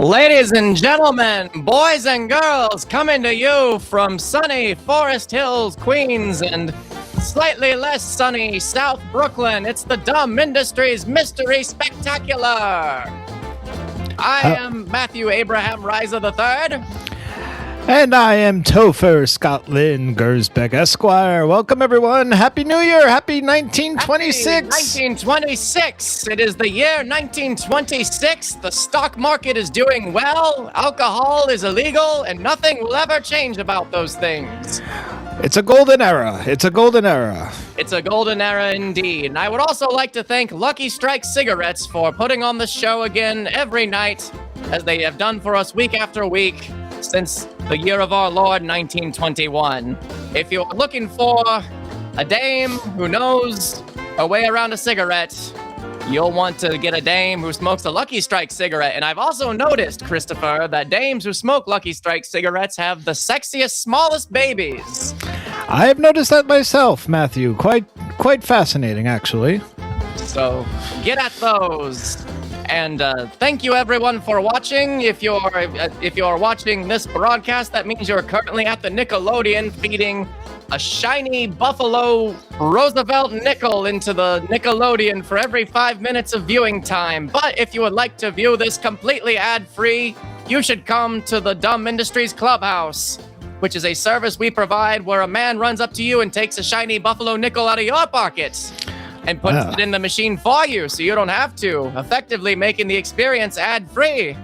Ladies and gentlemen, boys and girls, coming to you from sunny Forest Hills, Queens, and slightly less sunny South Brooklyn, it's the Dumb Industries Mystery Spectacular. I am Matthew Abraham Reiser III. And I am Topher Scotland Gersbeck Esquire. Welcome, everyone. Happy New Year. Happy 1926. Happy 1926. It is the year 1926. The stock market is doing well. Alcohol is illegal, and nothing will ever change about those things. It's a golden era. It's a golden era. It's a golden era indeed. And I would also like to thank Lucky Strike Cigarettes for putting on the show again every night, as they have done for us week after week since the year of our Lord 1921. If you're looking for a dame who knows her way around a cigarette, you'll want to get a dame who smokes a Lucky Strike cigarette. And I've also noticed, Christopher, that dames who smoke Lucky Strike cigarettes have the sexiest, smallest babies. I have noticed that myself, Matthew. Quite fascinating, actually. So get at those. And thank you, everyone, for watching. If you're watching this broadcast, that means you're currently at the Nickelodeon feeding a shiny Buffalo Roosevelt nickel into the Nickelodeon for every 5 minutes of viewing time. But if you would like to view this completely ad-free, you should come to the Dumb Industries Clubhouse, which is a service we provide where a man runs up to you and takes a shiny Buffalo nickel out of your pocket and puts it in the machine for you, so you don't have to, effectively making the experience ad-free.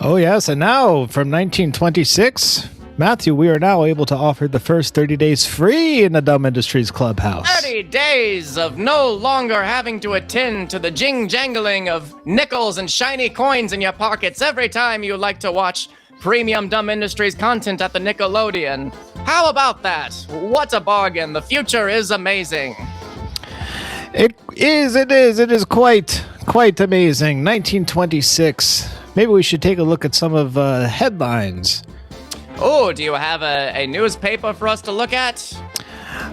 Oh, yes, and now, from 1926, Matthew, we are now able to offer the first 30 days free in the Dumb Industries Clubhouse. 30 days of no longer having to attend to the jing-jangling of nickels and shiny coins in your pockets every time you like to watch premium Dumb Industries content at the Nickelodeon. How about that? What a bargain. The future is amazing. It is quite amazing. 1926. Maybe we should take a look at some of headlines. Oh, do you have a newspaper for us to look at?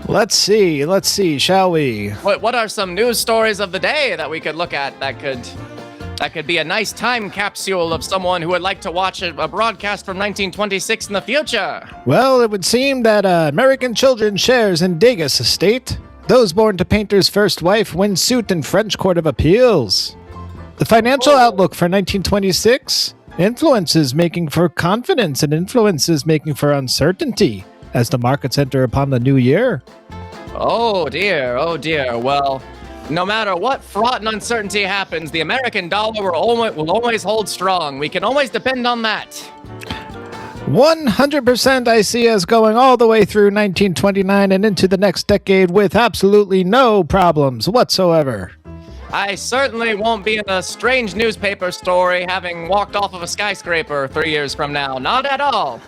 Let's see, shall we? What are some news stories of the day that we could look at that could be a nice time capsule of someone who would like to watch a broadcast from 1926 in the future? Well, it would seem that American children shares in Degas estate. Those born to painter's first wife win suit in French Court of Appeals. The financial outlook for 1926. Influences making for confidence and influences making for uncertainty as the markets enter upon the new year. Oh dear. Well, no matter what fraught and uncertainty happens, the American dollar will always hold strong. We can always depend on that. 100% I see us going all the way through 1929 and into the next decade with absolutely no problems whatsoever. I certainly won't be in a strange newspaper story having walked off of a skyscraper 3 years from now. Not at all.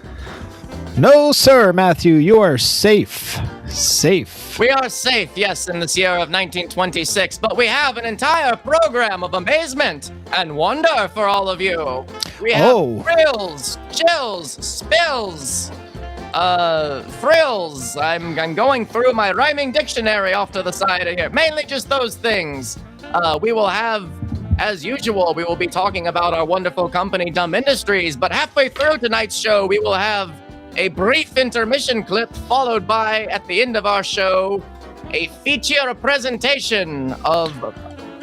No, sir, Matthew. You are safe. Safe. We are safe, yes, in this year of 1926, but we have an entire program of amazement and wonder for all of you. We have thrills, chills, spills, frills. I'm going through my rhyming dictionary off to the side of here. Mainly just those things. We will have, as usual, we will be talking about our wonderful company, Dumb Industries, but halfway through tonight's show, we will have a brief intermission clip followed by, at the end of our show, a feature presentation of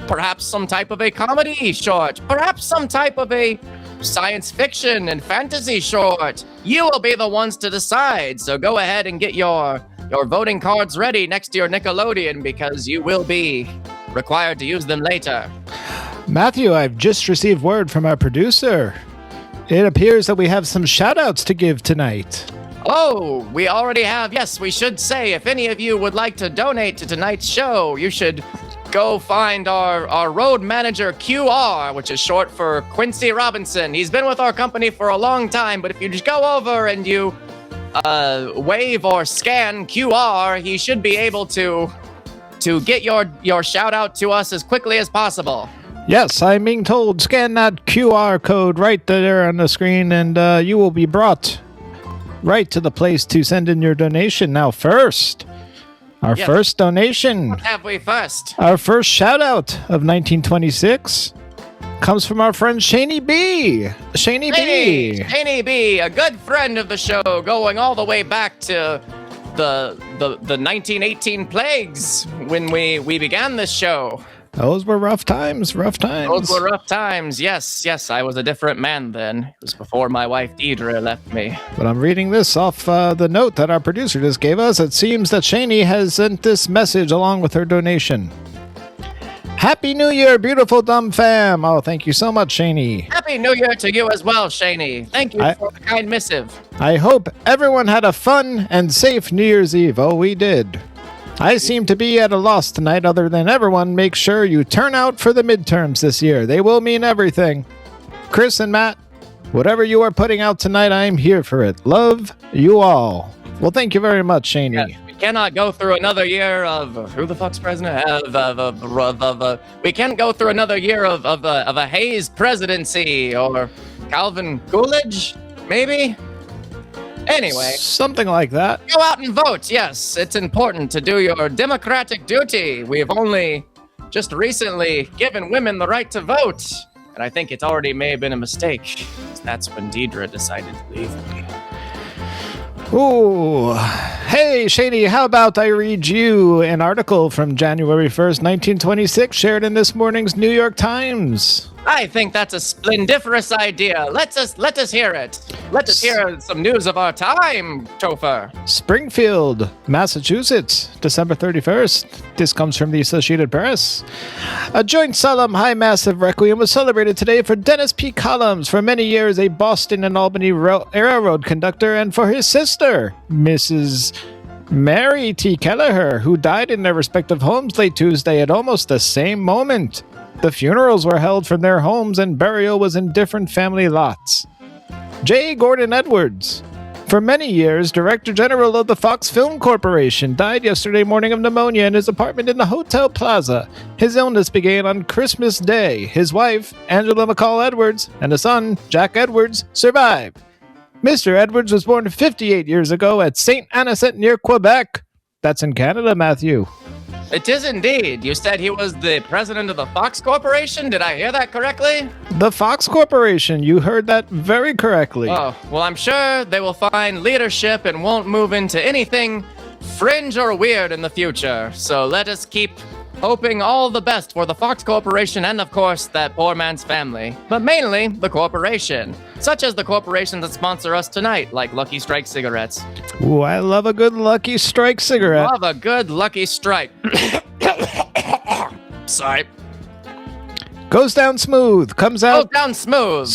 perhaps some type of a comedy short, perhaps some type of a science fiction and fantasy short. You will be the ones to decide, so go ahead and get your voting cards ready next to your Nickelodeon because you will be required to use them later. Matthew, I've just received word from our producer. It appears that we have some shout-outs to give tonight. Oh, we already have. Yes, we should say, if any of you would like to donate to tonight's show, you should go find our road manager, QR, which is short for Quincy Robinson. He's been with our company for a long time, but if you just go over and you wave or scan QR, he should be able to get your shout-out to us as quickly as possible. Yes, I'm being told, scan that QR code right there on the screen, and you will be brought right to the place to send in your donation. Now, first, our first donation. What have we first? Our first shout-out of 1926 comes from our friend Shaney B. Shaney B. Shaney B, a good friend of the show, going all the way back to the 1918 plagues when we began this show. Those were rough times, rough times. Those were rough times, yes. I was a different man then. It was before my wife Deidre left me. But I'm reading this off the note that our producer just gave us. It seems that Shaney has sent this message along with her donation. Happy New Year, beautiful dumb fam. Oh, thank you so much, Shaney. Happy New Year to you as well, Shaney. Thank you for the kind missive. I hope everyone had a fun and safe New Year's Eve. Oh, we did. I seem to be at a loss tonight. Other than everyone, make sure you turn out for the midterms this year. They will mean everything. Chris and Matt, whatever you are putting out tonight, I'm here for it. Love you all. Well, thank you very much, Shaney. Yes, we cannot go through another year of who the fuck's president? We can't go through another year of a Hayes presidency or Calvin Coolidge, maybe. Anyway, something like that. Go out and vote. Yes, it's important to do your democratic duty. We've only just recently given women the right to vote, and I think it already may have been a mistake. That's when Deidre decided to leave me. Ooh. Hey, Shady, how about I read you an article from January 1st, 1926, shared in this morning's New York Times? I think that's a splendiferous idea. Let us hear it. Let us hear some news of our time, Topher. Springfield, Massachusetts, December 31st. This comes from the Associated Press. A joint solemn high massive requiem was celebrated today for Dennis P. Collins, for many years a Boston and Albany railroad conductor, and for his sister, Mrs. Mary T. Kelleher, who died in their respective homes late Tuesday at almost the same moment. The funerals were held from their homes and burial was in different family lots. J. Gordon Edwards, for many years Director General of the Fox Film Corporation, died yesterday morning of pneumonia in his apartment in the Hotel Plaza. His illness began on Christmas Day. His wife, Angela McCall Edwards, and a son, Jack Edwards, survived. Mr. Edwards was born 58 years ago at St. Anisette near Quebec. That's in Canada, Matthew. It is indeed. You said he was the president of the Fox Corporation? Did I hear that correctly? The Fox Corporation. You heard that very correctly. Oh, well, I'm sure they will find leadership and won't move into anything fringe or weird in the future. So let us keep hoping all the best for the Fox Corporation and, of course, that poor man's family. But mainly, the corporation. Such as the corporations that sponsor us tonight, like Lucky Strike cigarettes. Ooh, I love a good Lucky Strike cigarette. Love a good Lucky Strike. Sorry. Goes down smooth. Comes out. Goes down smooth.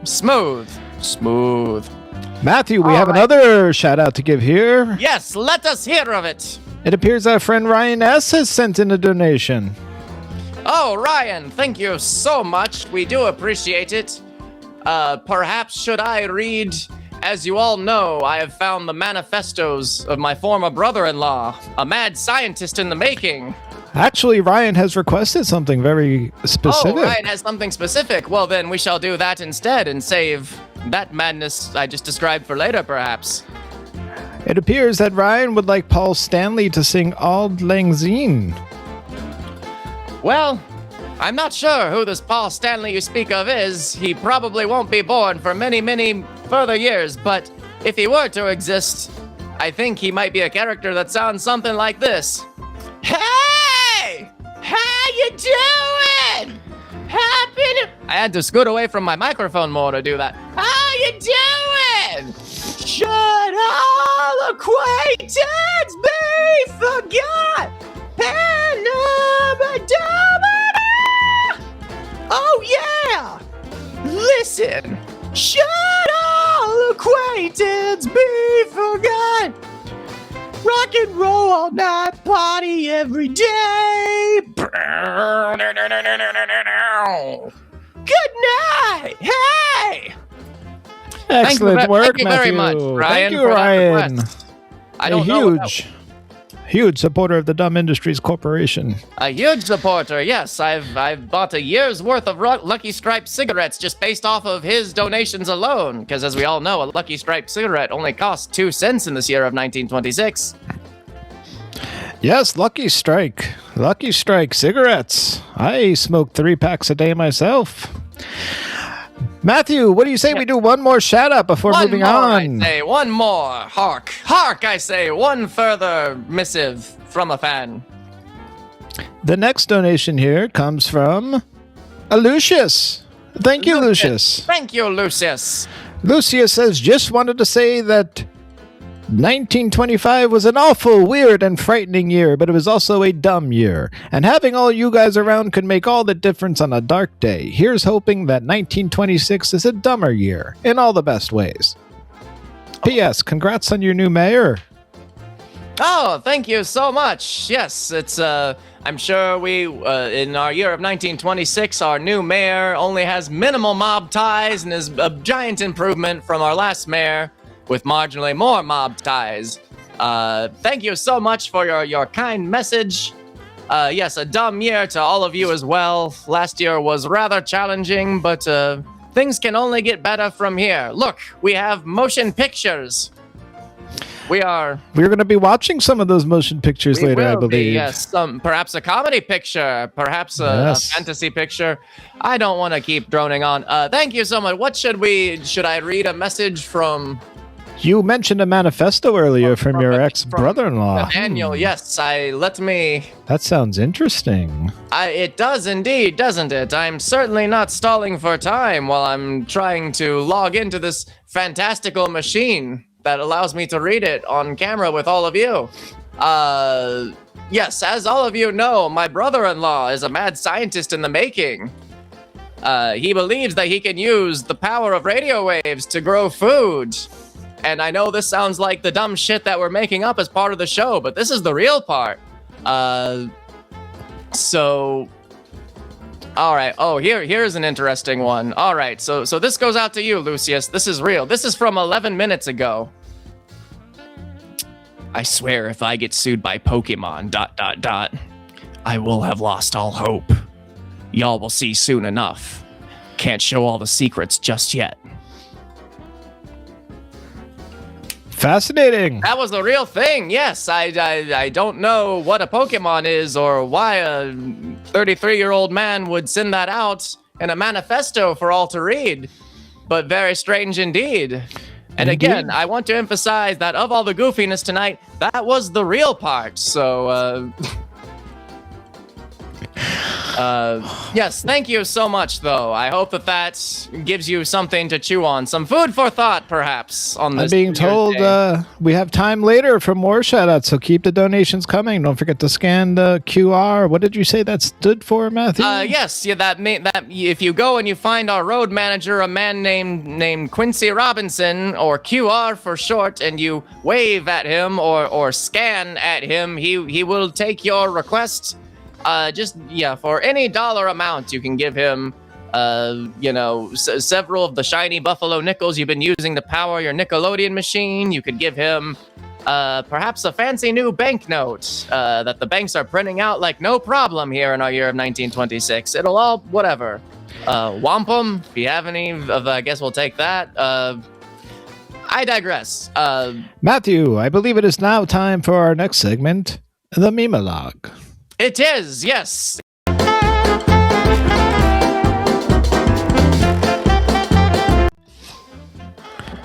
Smooth. Matthew, we have another shout out to give here. Yes, let us hear of it. It appears our friend Ryan S. has sent in a donation. Oh, Ryan, thank you so much. We do appreciate it. Perhaps should I read, as you all know, I have found the manifestos of my former brother-in-law, a mad scientist in the making. Actually, Ryan has requested something very specific. Oh, Ryan has something specific. Well, then we shall do that instead and save that madness I just described for later, perhaps. It appears that Ryan would like Paul Stanley to sing Auld Lang Syne. Well, I'm not sure who this Paul Stanley you speak of is. He probably won't be born for many, many further years, but if he were to exist, I think he might be a character that sounds something like this. Hey! How you doing? I had to scoot away from my microphone more to do that. How you doing? Should all acquaintance be forgot? Oh yeah! Listen, should all acquaintance be forgot? Rock and roll all night, party every day. Good night. Hey! Excellent work, Thank you Matthew. very much, Ryan. Thank you, Ryan. I don't know. Huge supporter of the Dumb Industries Corporation. A huge supporter, yes. I've bought a year's worth of Lucky Strike cigarettes just based off of his donations alone. Because as we all know, a Lucky Strike cigarette only cost 2 cents in this year of 1926. Yes, Lucky Strike. Lucky Strike cigarettes. I smoke 3 packs a day myself. Matthew, what do you say we do one more shout out before moving on? I say one more. Hark. Hark, I say. One further missive from a fan. The next donation here comes from Lucius. Thank you, Lucius. Thank you, Lucius. Lucius says, just wanted to say that 1925 was an awful, weird, and frightening year, but it was also a dumb year. And having all you guys around could make all the difference on a dark day. Here's hoping that 1926 is a dumber year, in all the best ways. P.S. Congrats on your new mayor. Oh, thank you so much. Yes, it's, I'm sure we, in our year of 1926, our new mayor only has minimal mob ties and is a giant improvement from our last mayor, with marginally more mob ties. Thank you so much for your kind message. Yes, a dumb year to all of you as well. Last year was rather challenging, but things can only get better from here. Look, we have motion pictures. We're going to be watching some of those motion pictures later, I believe. Yes, perhaps a comedy picture, perhaps a fantasy picture. I don't want to keep droning on. Thank you so much. Should I read a message from... You mentioned a manifesto earlier from your ex-brother-in-law. Daniel, yes, let me... That sounds interesting. It does indeed, doesn't it? I'm certainly not stalling for time while I'm trying to log into this fantastical machine that allows me to read it on camera with all of you. Yes, as all of you know, my brother-in-law is a mad scientist in the making. He believes that he can use the power of radio waves to grow food. And I know this sounds like the dumb shit that we're making up as part of the show, but this is the real part. All right. Oh, here's an interesting one. All right. So this goes out to you, Lucius. This is real. This is from 11 minutes ago. I swear if I get sued by Pokemon, ... I will have lost all hope. Y'all will see soon enough. Can't show all the secrets just yet. Fascinating. That was the real thing. Yes, I don't know what a Pokemon is or why a 33-year-old man would send that out in a manifesto for all to read, but very strange indeed. And again, I want to emphasize that of all the goofiness tonight, that was the real part. So, yes, thank you so much, though. I hope that gives you something to chew on. Some food for thought, perhaps, on this. I'm being told we have time later for more shout-outs, so keep the donations coming. Don't forget to scan the QR. What did you say that stood for, Matthew? Yes, yeah, that if you go and you find our road manager, a man named Quincy Robinson, or QR for short, and you wave at him or scan at him, he will take your request. For any dollar amount, you can give him, several of the shiny buffalo nickels you've been using to power your Nickelodeon machine. You could give him, perhaps a fancy new banknote, that the banks are printing out like no problem here in our year of 1926. It'll all, whatever. Wampum, if you have any, I guess we'll take that. I digress. Matthew, I believe it is now time for our next segment, the Memelogue. It is, yes.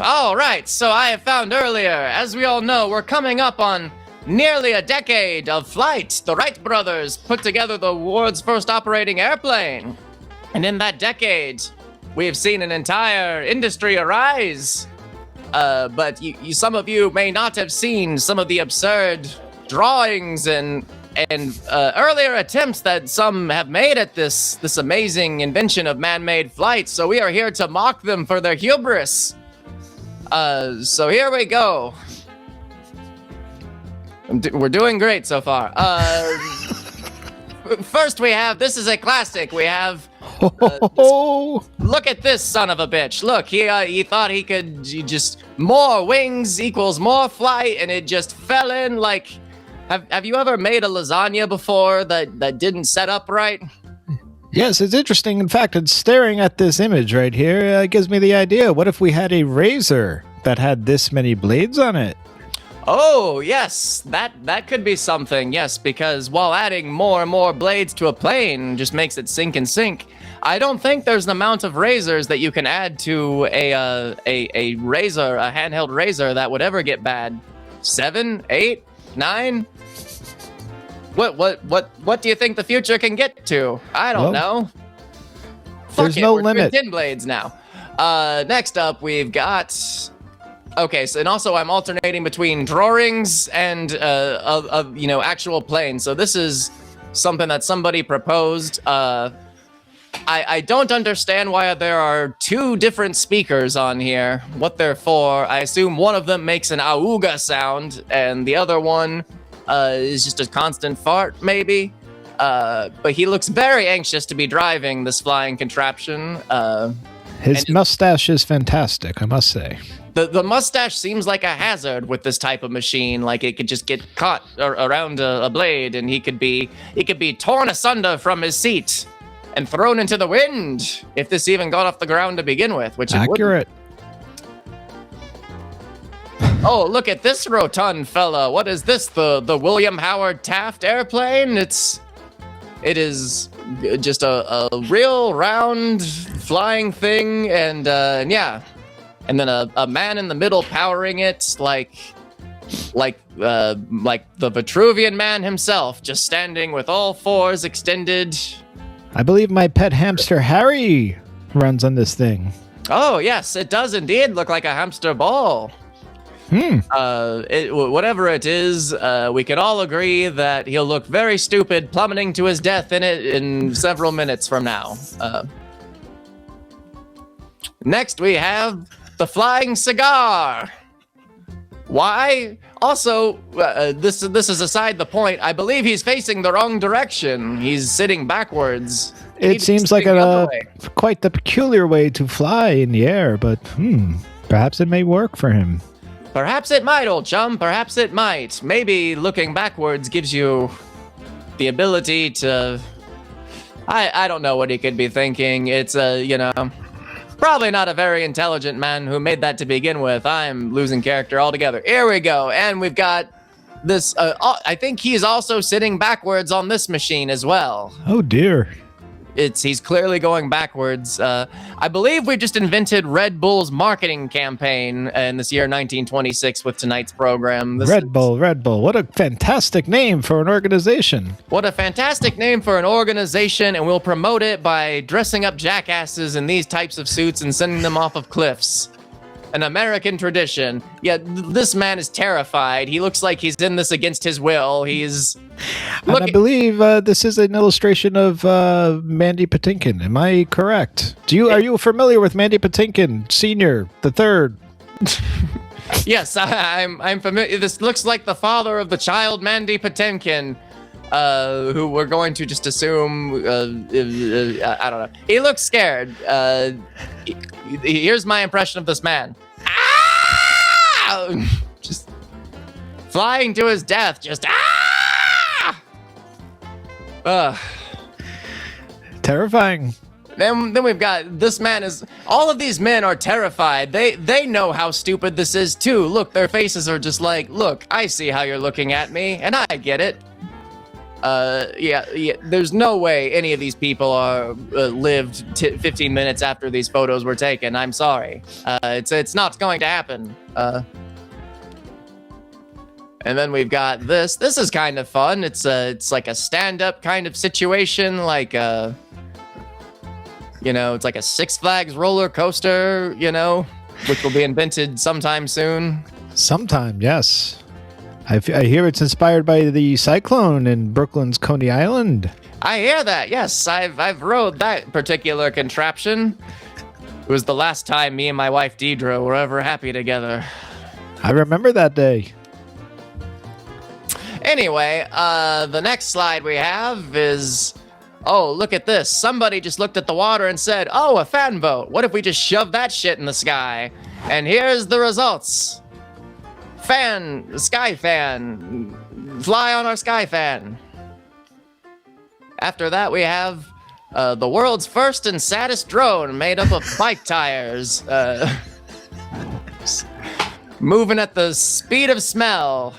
All right, so I have found earlier, as we all know, we're coming up on nearly a decade of flight. The Wright brothers put together the world's first operating airplane. And in that decade, we have seen an entire industry arise. But some of you may not have seen some of the absurd drawings and earlier attempts that some have made at this amazing invention of man-made flight. So we are here to mock them for their hubris. So here we go. We're doing great so far. First this is a classic. We have, look at this son of a bitch. Look, he thought he could just more wings equals more flight, and it just fell in like, have you ever made a lasagna before that didn't set up right? Yes, it's interesting. In fact, it's staring at this image right here gives me the idea. What if we had a razor that had this many blades on it? Oh, yes, that could be something, yes, because while adding more and more blades to a plane just makes it sink and sink, I don't think there's an amount of razors that you can add to a razor, a handheld razor, that would ever get bad. 7, 8, 9? What do you think the future can get to? I don't know. There's no limit. We're doing 10 blades now. Next up, we've got... Okay, so and also I'm alternating between drawings and actual planes. So this is something that somebody proposed. I don't understand why there are 2 different speakers on here. What they're for? I assume one of them makes an auga sound, and the other one is just a constant fart, maybe. But he looks very anxious to be driving this flying contraption. His mustache is fantastic, I must say. The mustache seems like a hazard with this type of machine. Like it could just get caught around a blade, and he could be torn asunder from his seat and thrown into the wind if this even got off the ground to begin with. Which accurate. Oh, look at this rotund fella. What is this? The William Howard Taft airplane? It is just a real round flying thing, and yeah. And then a man in the middle powering it, like the Vitruvian man himself, just standing with all 4s extended. I believe my pet hamster Harry runs on this thing. Oh yes, it does indeed look like a hamster ball. Whatever it is, we can all agree that he'll look very stupid plummeting to his death in it in several minutes from now. Next we have the flying cigar. Why? Also, this is aside the point. I believe he's facing the wrong direction. He's sitting backwards. It seems like quite the peculiar way to fly in the air, but perhaps it may work for him. Perhaps it might, old chum. Perhaps it might. Maybe looking backwards gives you the ability to... I don't know what he could be thinking. It's probably not a very intelligent man who made that to begin with. I'm losing character altogether. Here we go. And we've got this. I think he's also sitting backwards on this machine as well. Oh, dear. He's clearly going backwards. I believe we just invented Red Bull's marketing campaign in this year 1926 with tonight's program. Red Bull. What a fantastic name for an organization. What a fantastic name for an organization, and we'll promote it by dressing up jackasses in these types of suits and sending them off of cliffs. An American tradition. Yeah, this man is terrified. He looks like he's in this against his will. He's... And I believe this is an illustration of Mandy Patinkin. Am I correct? Are you familiar with Mandy Patinkin, Senior, the Third? Yes, I'm familiar. This looks like the father of the child Mandy Patinkin, who we're going to just assume. I don't know. He looks scared. Here's my impression of this man. Ah! Just flying to his death. Just Terrifying. Then we've got this man is. All of these men are terrified. They know how stupid this is too. Look, their faces are just like, look, I see how you're looking at me, and I get it. Yeah. There's no way any of these people are lived 15 minutes after these photos were taken. I'm sorry. It's not going to happen. And then we've got this. This is kind of fun. It's like a stand-up kind of situation, like it's like a Six Flags roller coaster, which will be invented sometime soon. Sometime, yes. I hear it's inspired by the cyclone in Brooklyn's Coney Island. I hear that. Yes, I've rode that particular contraption. It was the last time me and my wife Deidre were ever happy together. I remember that day. Anyway, the next slide we have is, oh, look at this. Somebody just looked at the water and said, oh, a fan boat. What if we just shove that shit in the sky? And here's the results. Sky fan, fly on our sky fan. After that, we have the world's first and saddest drone made up of bike tires. moving at the speed of smell.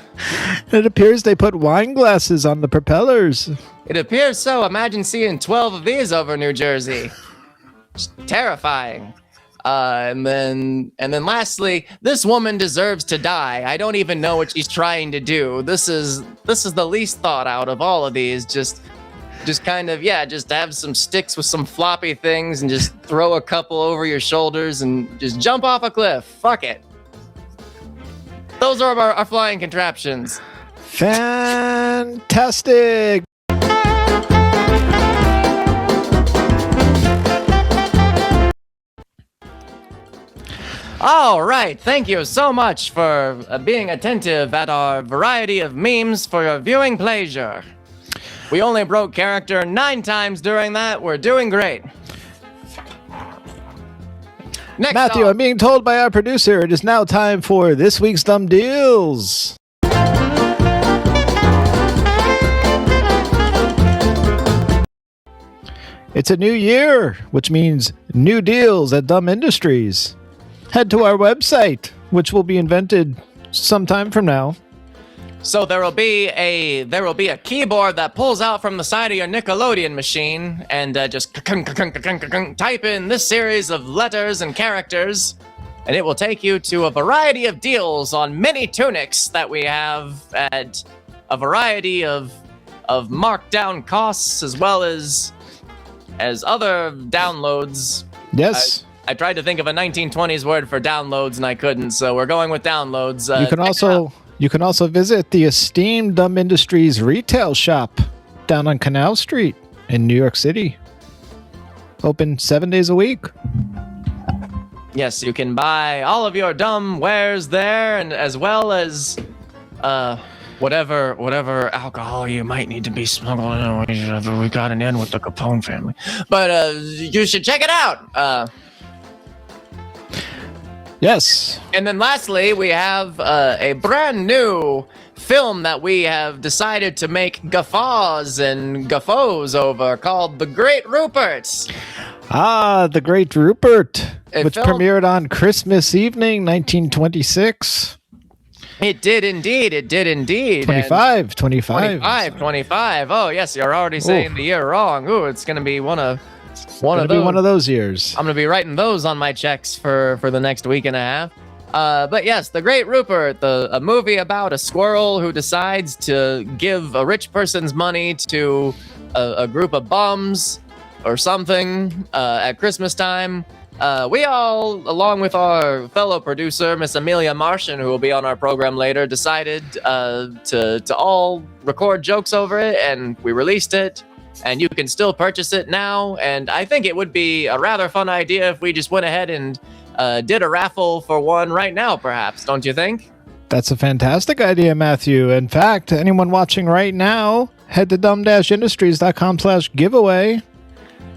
It appears they put wine glasses on the propellers. It appears so. Imagine seeing 12 of these over New Jersey. Just terrifying. And then lastly, this woman deserves to die. I don't even know what she's trying to do. This is the least thought out of all of these. Just kind of, just have some sticks with some floppy things and just throw a couple over your shoulders and just jump off a cliff. Fuck it. Those are our flying contraptions. Fantastic. All right, thank you so much for being attentive at our variety of memes for your viewing pleasure. We only broke character 9 times during that. We're doing great. Next Matthew, on. I'm being told by our producer it is now time for this week's Dumb Deals. It's a new year, which means new deals at Dumb Industries. Head to our website, which will be invented sometime from now. So there will be a keyboard that pulls out from the side of your Nickelodeon machine, and just type in this series of letters and characters, and it will take you to a variety of deals on many tunics that we have at a variety of markdown costs, as well as other downloads. Yes. I tried to think of a 1920s word for downloads and I couldn't, so we're going with downloads. You can also visit the esteemed Dumb Industries retail shop down on Canal Street in New York City. Open 7 days a week. Yes, you can buy all of your dumb wares there, and as well as whatever alcohol you might need to be smuggling in. We got an in with the Capone family. But you should check it out. Yes. And then lastly, we have a brand new film that we have decided to make guffaws and guffos over called The Great Rupert. Ah, The Great Rupert, which filmed- premiered on Christmas evening, 1926. It did indeed. 25. 25. Oh, yes, you're already saying the year wrong. Ooh, it's going to be one of those years. I'm going to be writing those on my checks for the next week and a half. But yes, The Great Rupert, a movie about a squirrel who decides to give a rich person's money to a group of bums or something at Christmas time. We all, along with our fellow producer, Miss Amelia Martian, who will be on our program later, decided to all record jokes over it, and we released it. And you can still purchase it now. And I think it would be a rather fun idea if we just went ahead and did a raffle for one right now, perhaps. Don't you think? That's a fantastic idea, Matthew. In fact, anyone watching right now, head to dumb-industries.com/giveaway.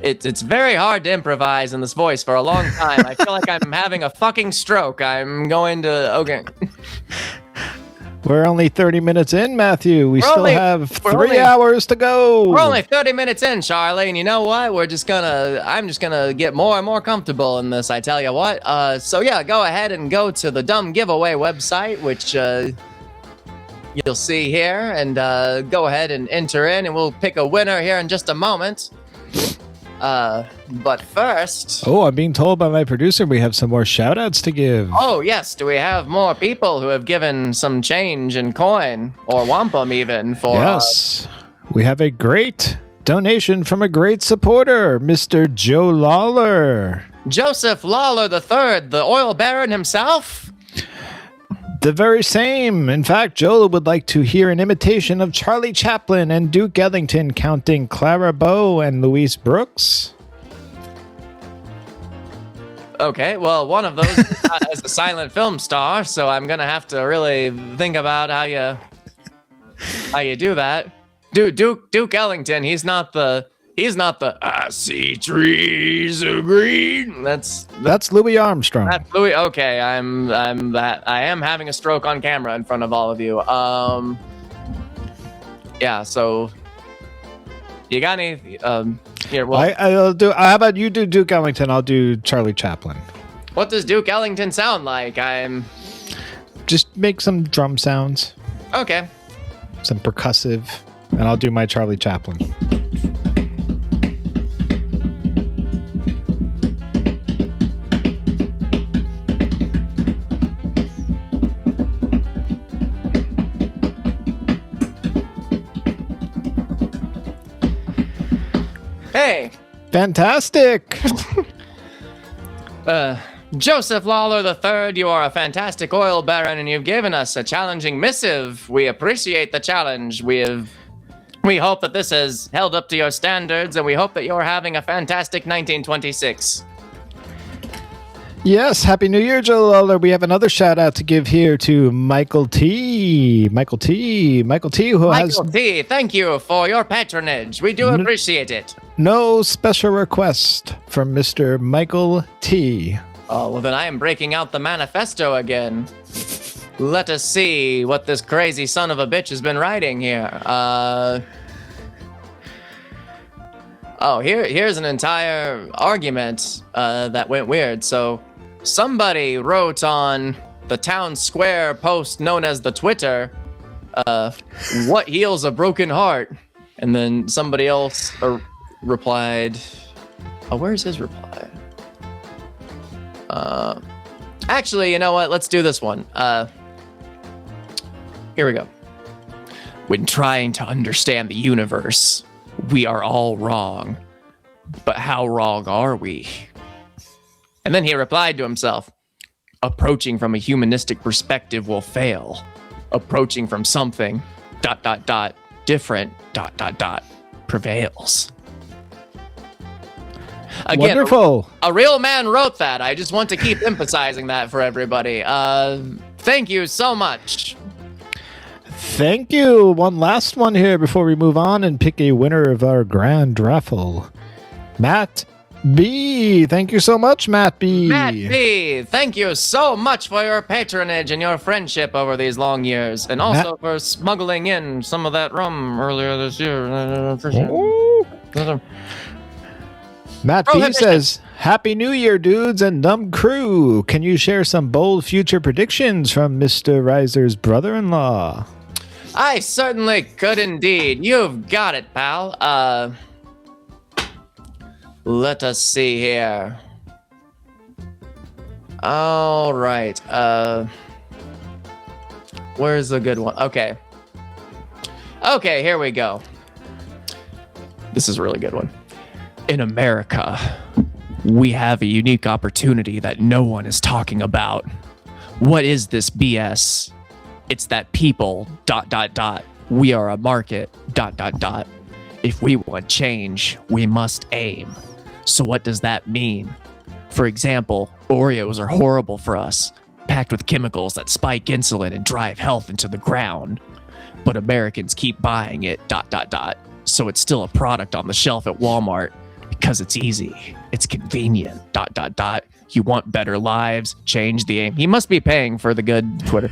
It's very hard to improvise in this voice for a long time. I feel like I'm having a fucking stroke. I'm going to... Okay. We're only 30 minutes in, Matthew. We still have 3 hours to go. We're only 30 minutes in, Charlie, and you know what? I'm just gonna get more and more comfortable in this, I tell you what. So yeah, go ahead and go to the Dumb Giveaway website, which you'll see here, and go ahead and enter in, and we'll pick a winner here in just a moment. But first... Oh, I'm being told by my producer we have some more shout-outs to give. Oh, yes. Do we have more people who have given some change and coin, or wampum even, for... Yes. We have a great donation from a great supporter, Mr. Joe Lawler. Joseph Lawler III, the oil baron himself? The very same. In fact, Joe would like to hear an imitation of Charlie Chaplin and Duke Ellington counting Clara Bow and Louise Brooks. Okay, well, one of those is a silent film star, so I'm gonna have to really think about how you do that. Duke Ellington, he's not the I see trees of green. That's Louis Armstrong. That's Louis. Okay, I am having a stroke on camera in front of all of you. Yeah. So, you got any? Here. Well, I'll do. How about you do Duke Ellington? I'll do Charlie Chaplin. What does Duke Ellington sound like? Just make some drum sounds, Okay. some percussive, and I'll do my Charlie Chaplin. Hey, Fantastic! Joseph Lawler III, you are a fantastic oil baron, and you've given us a challenging missive. We appreciate the challenge. We hope that this has held up to your standards, and we hope that you're having a fantastic 1926. Yes, Happy New Year, Joe Lawler. We have another shout out to give here to Michael T. Michael T, who has Michael T, thank you for your patronage. We do appreciate it. no special request from Mr. Michael T. Oh, well then I am breaking out the manifesto again. Let us see what this crazy son of a bitch has been writing here. Here's an entire argument that went weird. So somebody wrote on the town square post known as the Twitter, what heals a broken heart? And then somebody else replied, where's his reply? Actually, you know what? Let's do this one. Here we go. When trying to understand the universe, we are all wrong. But how wrong are we? And then he replied to himself, approaching from a humanistic perspective will fail. Approaching from something, ... different ... prevails. Again, Wonderful. a real man wrote that. I just want to keep emphasizing that for everybody. Thank you so much. Thank you. One last one here before we move on and pick a winner of our grand raffle. Matt B. Thank you so much, Matt B. Matt B, thank you so much for your patronage and your friendship over these long years, and also for smuggling in some of that rum earlier this year. Matt B says, Happy New Year, dudes and dumb crew. Can you share some bold future predictions from Mr. Reiser's brother-in-law? I certainly could indeed. You've got it, pal. Let us see here. All right. Where's the good one? Okay. Okay, here we go. This is a really good one. In America, we have a unique opportunity that no one is talking about. What is this BS? It's that people, ... We are a market, ... If we want change, we must aim. So what does that mean? For example, Oreos are horrible for us, packed with chemicals that spike insulin and drive health into the ground. But Americans keep buying it, ... So it's still a product on the shelf at Walmart because it's easy, it's convenient, ... You want better lives, change the aim. He must be paying for the good Twitter.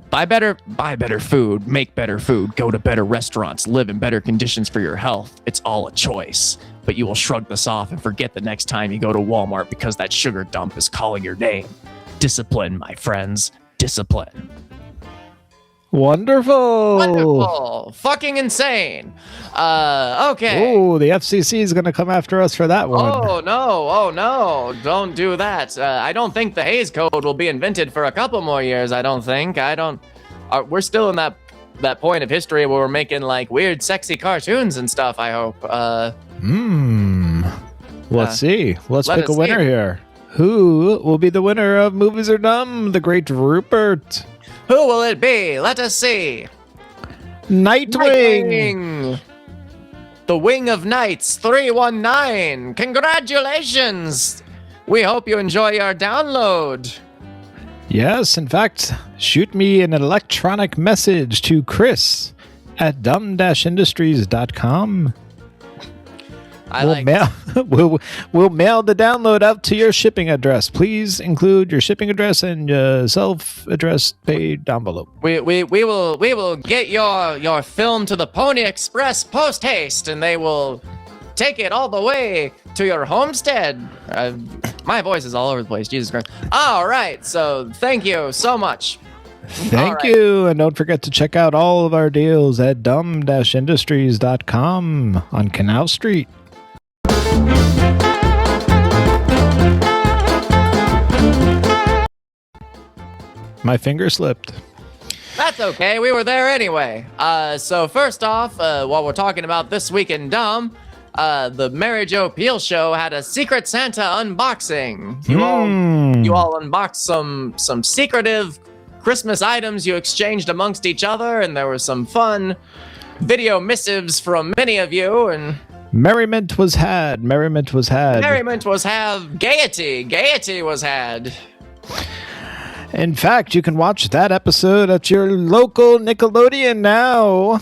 Buy better food, make better food, go to better restaurants, live in better conditions for your health. It's all a choice. But you will shrug this off and forget the next time you go to Walmart because that sugar dump is calling your name. Discipline, my friends. Discipline. Wonderful. Wonderful. Fucking insane. Okay. Oh, the FCC is going to come after us for that one. Oh no. Don't do that. I don't think the Hays Code will be invented for a couple more years, I don't think. We're still in that point of history where we're making like weird sexy cartoons and stuff, I hope. Let's see. Let's pick a winner here. Who will be the winner of Movies Are Dumb? The great Rupert. Who will it be? Let us see. Nightwing. The Wing of Nights 319. Congratulations. We hope you enjoy your download. Yes, in fact, shoot me an electronic message to Chris at dumb-industries.com. We'll mail the download out to your shipping address. Please include your shipping address and self-addressed paid envelope. We will get your film to the Pony Express post haste, and they will take it all the way to your homestead. My voice is all over the place. Jesus Christ. All right. So thank you so much. Thank you. And don't forget to check out all of our deals at dumb-industries.com on Canal Street. My finger slipped. That's okay. We were there anyway. So first off, while we're talking about This Week in Dumb, the Mary Jo Pehl show had a Secret Santa unboxing. You all unboxed some secretive Christmas items you exchanged amongst each other, and there were some fun video missives from many of you, and merriment was had. Gaiety was had. In fact, you can watch that episode at your local Nickelodeon now,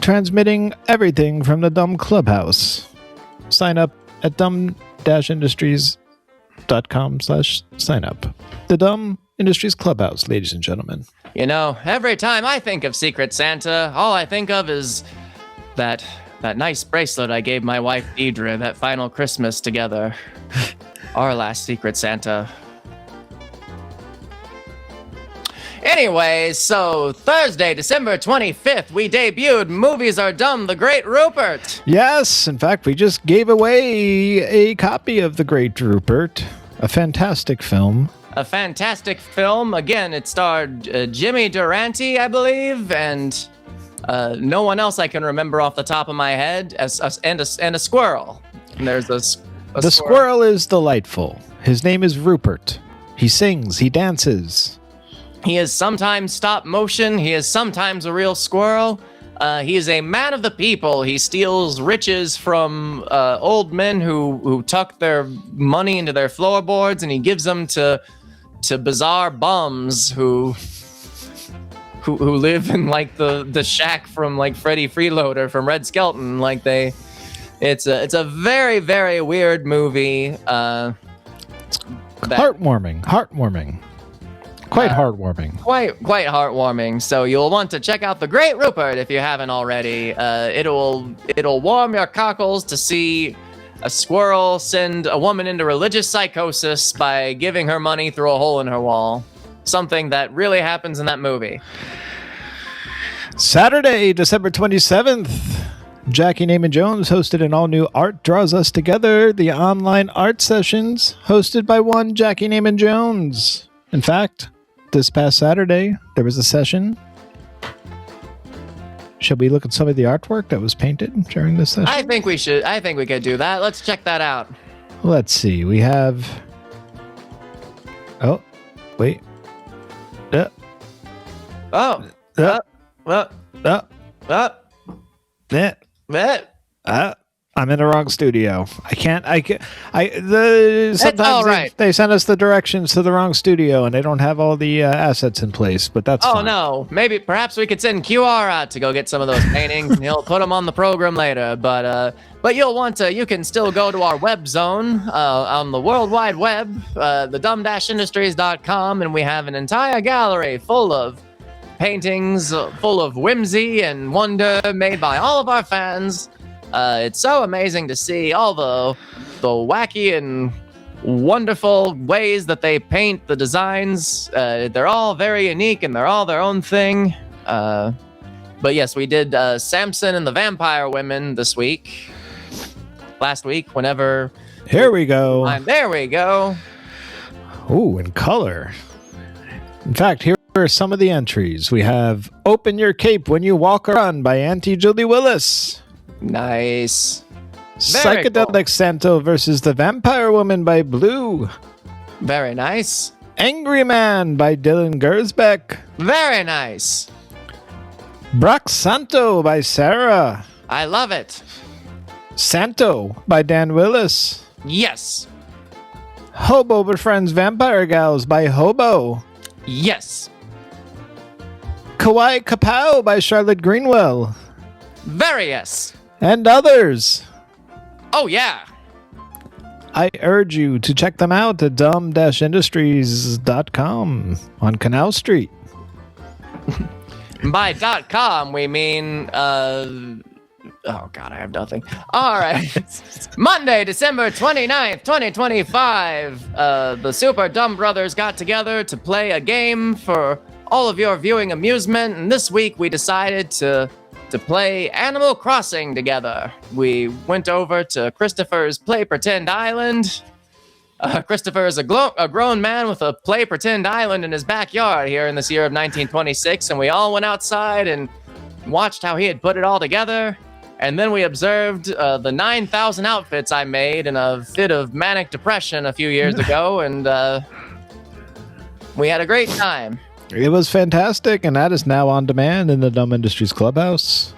transmitting everything from the Dumb Clubhouse. Sign up at dumb-industries.com/sign up. The Dumb Industries Clubhouse, ladies and gentlemen. You know, every time I think of Secret Santa, all I think of is that nice bracelet I gave my wife Deidre that final Christmas together. Our last Secret Santa. Anyways, so Thursday, December 25th, we debuted Movies Are Dumb, The Great Rupert. Yes, in fact, we just gave away a copy of The Great Rupert. A fantastic film. A fantastic film. Again, it starred Jimmy Durante, I believe, and no one else I can remember off the top of my head, and a squirrel. And there's a The squirrel is delightful. His name is Rupert. He sings, he dances. He is sometimes stop motion. He is sometimes a real squirrel. He is a man of the people. He steals riches from old men who tuck their money into their floorboards, and he gives them to bizarre bums who live in like the shack from like Freddy Freeloader from Red Skelton. Like it's a very, very weird movie. Heartwarming. Quite heartwarming. Quite heartwarming. So you'll want to check out The Great Rupert if you haven't already. It'll warm your cockles to see a squirrel send a woman into religious psychosis by giving her money through a hole in her wall. Something that really happens in that movie. Saturday, December 27th, Jackie Naaman Jones hosted an all-new Art Draws Us Together, the online art sessions hosted by one Jackie Naaman Jones. In fact, this past Saturday, there was a session. Shall we look at some of the artwork that was painted during this session? I think we should. I think we could do that. Let's check that out. Let's see. We have... Oh, wait. I'm in the wrong studio. Sometimes all right. They send us the directions to the wrong studio and they don't have all the assets in place, but that's fine. No. Perhaps we could send QR out to go get some of those paintings and he'll put them on the program later. But you can still go to our web zone on the World Wide Web, the dumb-industries.com, and we have an entire gallery full of paintings, full of whimsy and wonder made by all of our fans. It's so amazing to see all the wacky and wonderful ways that they paint the designs. They're all very unique and they're all their own thing. But yes, we did Samson and the Vampire Women this week. Last week, whenever... Here we go. There we go. Ooh, in color. In fact, here are some of the entries. We have Open Your Cape When You Walk or Run by Auntie Julie Willis. Nice. Psychedelic cool. Santa versus the Vampire Woman by Blue. Very nice. Angry Man by Dylan Gersbeck. Very nice. Brock Santo by Sarah. I love it. Santo by Dan Willis. Yes. Hobo Befriends Vampire Gals by Hobo. Yes. Kawaii Kapow by Charlotte Greenwell. Very yes. And others. Oh, yeah. I urge you to check them out at dumb-industries.com on Canal Street. By .com, we mean... Oh, God, I have nothing. All right. Monday, December 29th, 2025. The Super Dumb Brothers got together to play a game for all of your viewing amusement. And this week we decided to play Animal Crossing together. We went over to Christopher's Play Pretend Island. Christopher is a grown man with a Play Pretend Island in his backyard here in this year of 1926, and we all went outside and watched how he had put it all together. And then we observed the 9,000 outfits I made in a fit of manic depression a few years ago, and we had a great time. It was fantastic, and that is now on demand in the Dumb Industries Clubhouse.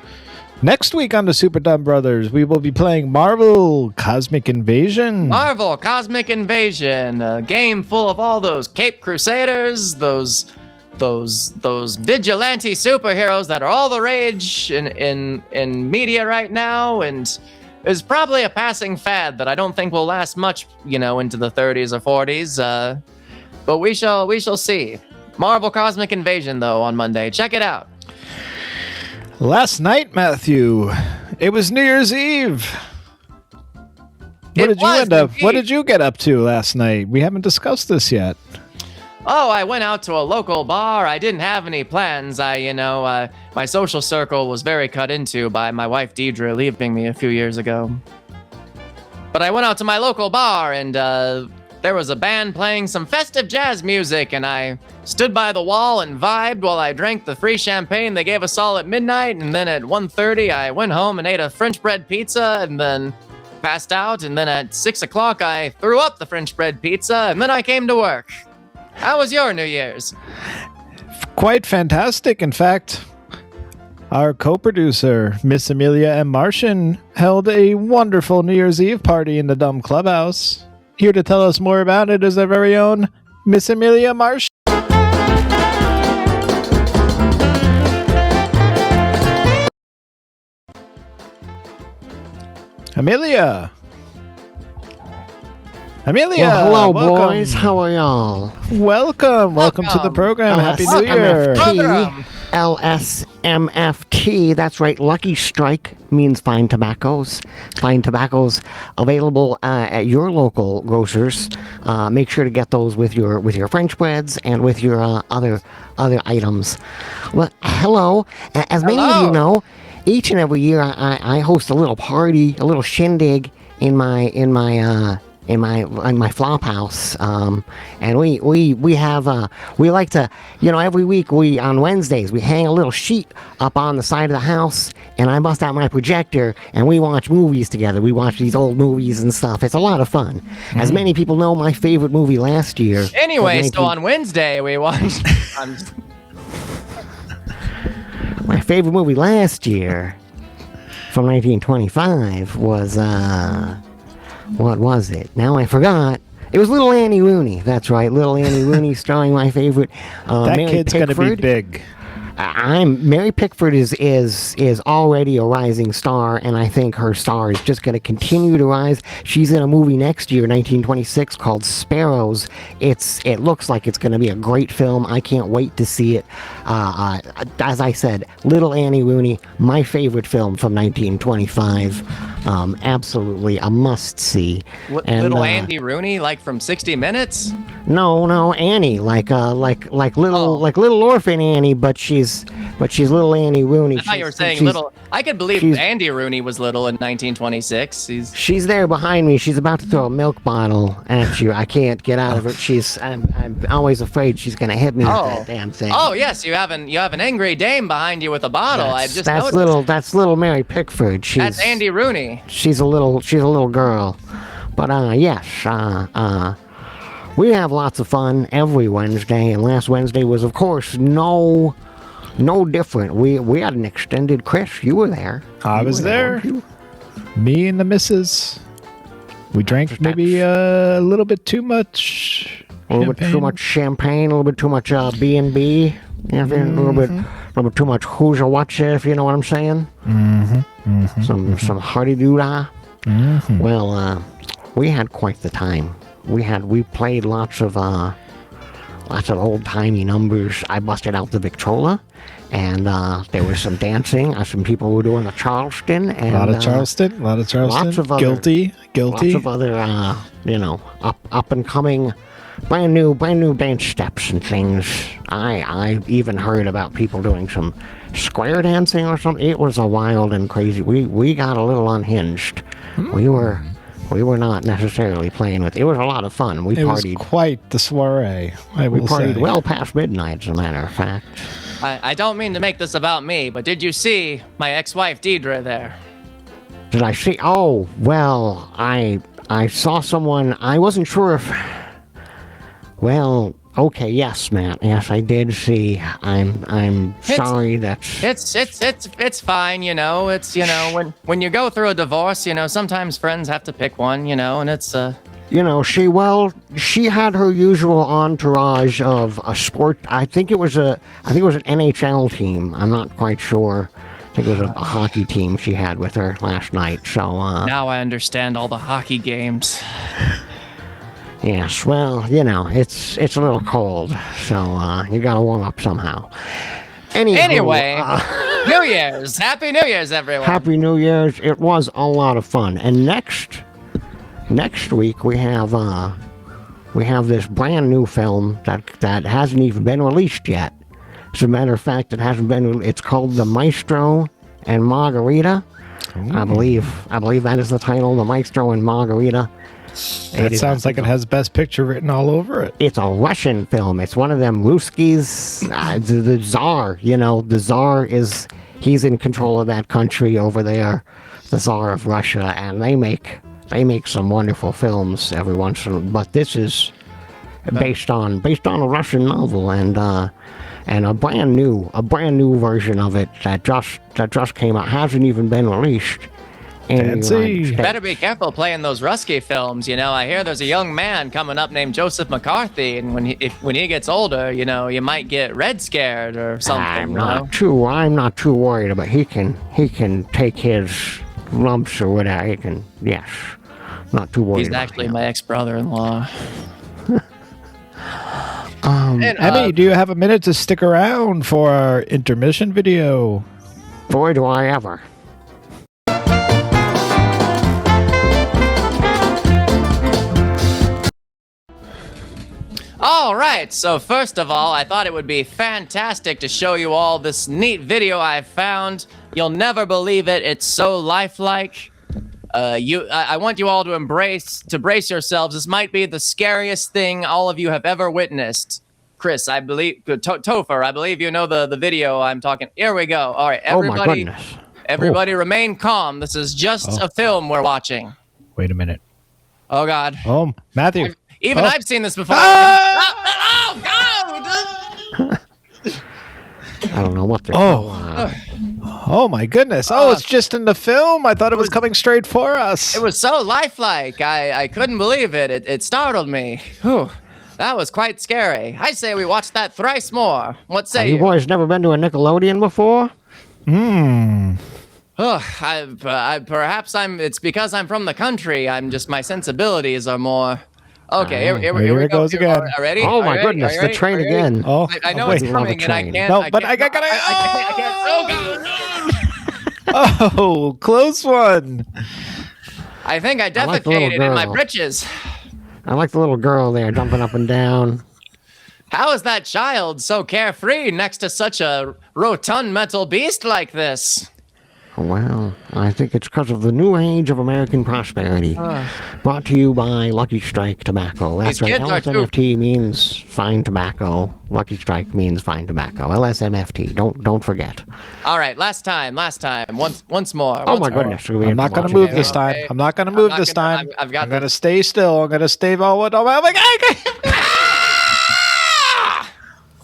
Next week on the Super Dumb Brothers, we will be playing Marvel Cosmic Invasion. Marvel Cosmic Invasion, a game full of all those Cape Crusaders, those vigilante superheroes that are all the rage in media right now, and is probably a passing fad that I don't think will last much, into the 30s or 40s. But we shall see. Marvel Cosmic Invasion, though, on Monday. Check it out. Last night, Matthew, it was New Year's Eve. What did you get up to last night? We haven't discussed this yet. Oh, I went out to a local bar. I didn't have any plans. My social circle was very cut into by my wife Deidre leaving me a few years ago. But I went out to my local bar, and there was a band playing some festive jazz music, and I stood by the wall and vibed while I drank the free champagne they gave us all at midnight. And then at 1:30, I went home and ate a French bread pizza, and then passed out. And then at 6 o'clock, I threw up the French bread pizza, and then I came to work. How was your New Year's? Quite fantastic. In fact, our co-producer, Miss Amelia and Martian, held a wonderful New Year's Eve party in the Dumb Clubhouse. Here to tell us more about it is our very own Miss Amelia Martian. Amelia! Well, hello, welcome. boys. How are y'all? Welcome to the program. Happy New Year. LSMFT. That's right. Lucky Strike means fine tobaccos. Fine tobaccos available at your local grocers. Make sure to get those with your French breads and with your other items. Well, hello. As many of you know, each and every year I host a little party, a little shindig in my flop house, and we have we like to, every week on Wednesdays we hang a little sheet up on the side of the house, and I bust out my projector and we watch movies together. We watch these old movies and stuff. It's a lot of fun. As many people know, my favorite movie last year. Anyway, so on Wednesday we watched. My favorite movie last year from 1925 was what was it? Now I forgot. It was Little Annie Rooney. That's right, Little Annie Rooney, starring my favorite that Mary kid's Pickford. Gonna be big. Mary Pickford is already a rising star, and I think her star is just going to continue to rise. She's in a movie next year, 1926, called Sparrows. It looks like it's going to be a great film. I can't wait to see it. As I said, Little Annie Rooney, my favorite film from 1925. Absolutely a must-see. Little Andy Rooney, like from 60 Minutes? No, Annie, like little orphan Annie, but she's Little Annie Rooney. I thought you were saying little. I could believe Andy Rooney was little in 1926. She's there behind me. She's about to throw a milk bottle at you. I can't get out of it. I'm always afraid she's gonna hit me with that damn thing. Oh yes, you have an angry dame behind you with a bottle. That's little Mary Pickford. That's Andy Rooney. She's a little girl. But yes, we have lots of fun every Wednesday, and last Wednesday was, of course, no different. We had an extended. Chris, you were there. I was there. Me and the missus. We drank maybe a little bit too much. A little bit too much champagne. A little bit too much B&B. A little bit too much who's or what's, if you know what I'm saying. Some hearty doo-dah. Well, we had quite the time. We played lots of old-timey numbers. I busted out the Victrola, and there was some dancing. Some people were doing the Charleston. And, a lot of Charleston. Lots of other, guilty. Lots of other, up-and-coming brand new dance steps and things. I even heard about people doing some square dancing or something. It was a wild and crazy. We got a little unhinged. We were not necessarily playing with. It was a lot of fun. We partied. Was quite the soiree. We partied well past midnight, as a matter of fact. I don't mean to make this about me, but did you see my ex-wife Deidre there? Did I see? Oh, well, I saw someone. I wasn't sure if. Well, okay, yes, Matt. Yes, I did see. I'm sorry that. It's fine, you know. It's when you go through a divorce, sometimes friends have to pick one, and it's she had her usual entourage of a sport. I think it was an NHL team. I'm not quite sure. I think it was a hockey team she had with her last night. So now I understand all the hockey games. Yes, well, it's a little cold, so you gotta warm up somehow. Anyway, New Year's, Happy New Year's, everyone. Happy New Year's. It was a lot of fun, and next week we have this brand new film that hasn't even been released yet. As a matter of fact, it hasn't been. It's called The Maestro and Margarita. Ooh. I believe that is the title, The Maestro and Margarita. That sounds like it has Best Picture written all over it. It's a Russian film. It's one of them Ruskies. The Tsar, the Tsar he's in control of that country over there, the Tsar of Russia, and they make some wonderful films every once in a while. But this is based on a Russian novel and a brand new version of it that just came out, hasn't even been released. Fancy. Better be careful playing those Rusky films. I hear there's a young man coming up named Joseph McCarthy, and when he gets older, you might get red scared or something. I'm not too worried about. He can take his lumps or whatever. He can, yes. Not too worried. He's actually my ex-brother-in-law. Emmy, do you have a minute to stick around for our intermission video? Boy, do I ever. All right, so first of all, I thought it would be fantastic to show you all this neat video I found. You'll never believe it. It's so lifelike. I want you all to brace yourselves. This might be the scariest thing all of you have ever witnessed. Chris, I believe, Topher, I believe you know the video I'm talking. Here we go. All right, everybody, my goodness. Everybody remain calm. This is just a film we're watching. Wait a minute. Oh, God. Oh, Matthew. I've seen this before. Ah! Oh, God! I don't know what they're Oh, my goodness. It's just in the film. I thought it was coming straight for us. It was so lifelike. I couldn't believe it. It startled me. Whew. That was quite scary. I say we watch that thrice more. What say you? Boys never been to a Nickelodeon before? It's because I'm from the country. My sensibilities are more. Okay, here we it go. Goes again. Ready? Oh my goodness, the train again. Oh, I know it's coming, and I can't. No, but I can't. Oh, close one. I think I defecated in my britches. I like the little girl there jumping up and down. How is that child so carefree next to such a rotund metal beast like this? Well, I think it's because of the new age of American prosperity. Brought to you by Lucky Strike Tobacco. That's right. LSMFT means fine tobacco. Lucky Strike means fine tobacco. LSMFT. Don't forget. All right, last time. Once more. Oh my goodness! I'm not going to move this time. I'm not going to move this time. I'm going to stay still. I'm going to stay forward. Oh my God!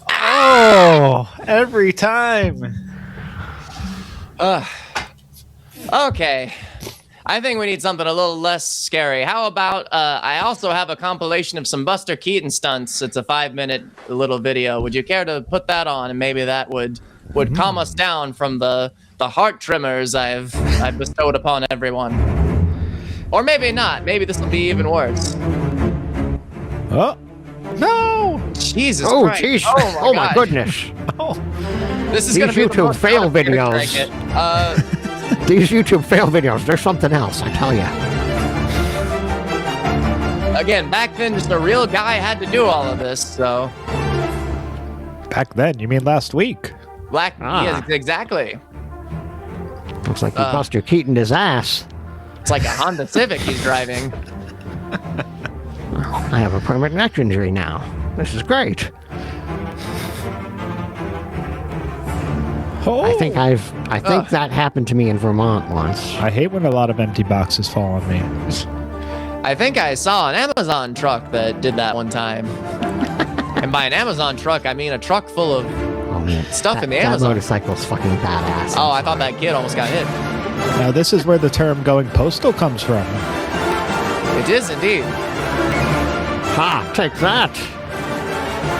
Oh, every time. Okay. I think we need something a little less scary. How about, I also have a compilation of some Buster Keaton stunts. It's a 5-minute little video. Would you care to put that on? And maybe that would calm us down from the heart tremors I've bestowed upon everyone. Or maybe not. Maybe this will be even worse. Oh, no! Jesus Christ. Geez. Oh my goodness. Oh. This is going to be the most fail videos. These YouTube fail videos, they're something else, I tell you. Again, back then, just a real guy had to do all of this, so... Back then? You mean last week? Yes, exactly. Looks like Buster Keaton his ass. It's like a Honda Civic he's driving. I have a permanent neck injury now. This is great. Oh. I think that happened to me in Vermont once. I hate when a lot of empty boxes fall on me. I think I saw an Amazon truck that did that one time. And by an Amazon truck, I mean a truck full of stuff in the Amazon. That motorcycle's fucking badass. Oh, I thought that kid almost got hit. Now, this is where the term going postal comes from. It is indeed. Ha! Take that!